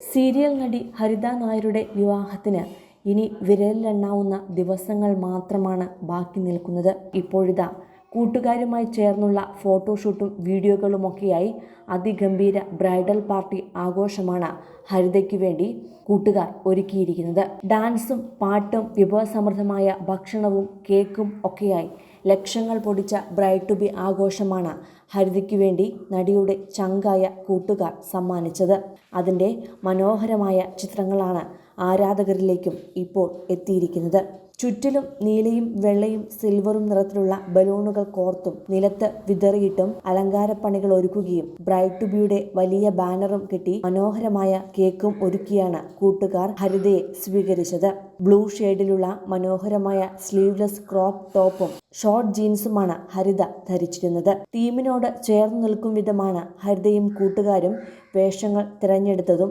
Serial നടി ഹരിത നായരുടെ വിവാഹത്തിന് ഇനി വിരലിലെണ്ണാവുന്ന ദിവസങ്ങൾ മാത്രമാണ് ബാക്കി നിൽക്കുന്നത്. ഇപ്പോഴിതാ കൂട്ടുകാരുമായി ചേർന്നുള്ള ഫോട്ടോഷൂട്ടും വീഡിയോകളുമൊക്കെയായി അതിഗംഭീര ബ്രൈഡൽ പാർട്ടി ആഘോഷമാണ് ഹരിതയ്ക്ക് വേണ്ടി കൂട്ടുകാർ ഒരുക്കിയിരിക്കുന്നത്. ഡാൻസും പാട്ടും വിഭവസമൃദ്ധമായ ഭക്ഷണവും കേക്കും ഒക്കെയായി ലക്ഷങ്ങൾ പൊടിച്ച ബ്രൈഡ് ടു ബി ആഘോഷമാണ് ഹരിതയ്ക്ക് വേണ്ടി നടിയുടെ ചങ്കായ കൂട്ടുകാർ സമ്മാനിച്ചത്. അതിൻ്റെ മനോഹരമായ ചിത്രങ്ങളാണ് ആരാധകരിലേക്കും ഇപ്പോൾ എത്തിയിരിക്കുന്നത്. ചുറ്റിലും നീലയും വെള്ളയും സിൽവറും നിറത്തിലുള്ള ബലൂണുകൾ കോർത്തും നിലത്ത് വിതറിയിട്ടും അലങ്കാരപ്പണികൾ ഒരുക്കുകയും ബ്രൈഡ് ടു ബിയുടെ വലിയ ബാനറും കെട്ടി മനോഹരമായ കേക്കും ഒരുക്കിയാണ് കൂട്ടുകാർ ഹരിതയെ സ്വീകരിച്ചത്. ബ്ലൂ ഷെയ്ഡിലുള്ള മനോഹരമായ സ്ലീവ്ലെസ് ക്രോപ്പ് ടോപ്പും ഷോർട്ട് ജീൻസുമാണ് ഹരിത ധരിച്ചിരുന്നത്. തീമിനോട് ചേർന്ന് നിൽക്കും വിധമാണ് ഹരിതയും കൂട്ടുകാരും വേഷങ്ങൾ തിരഞ്ഞെടുത്തതും.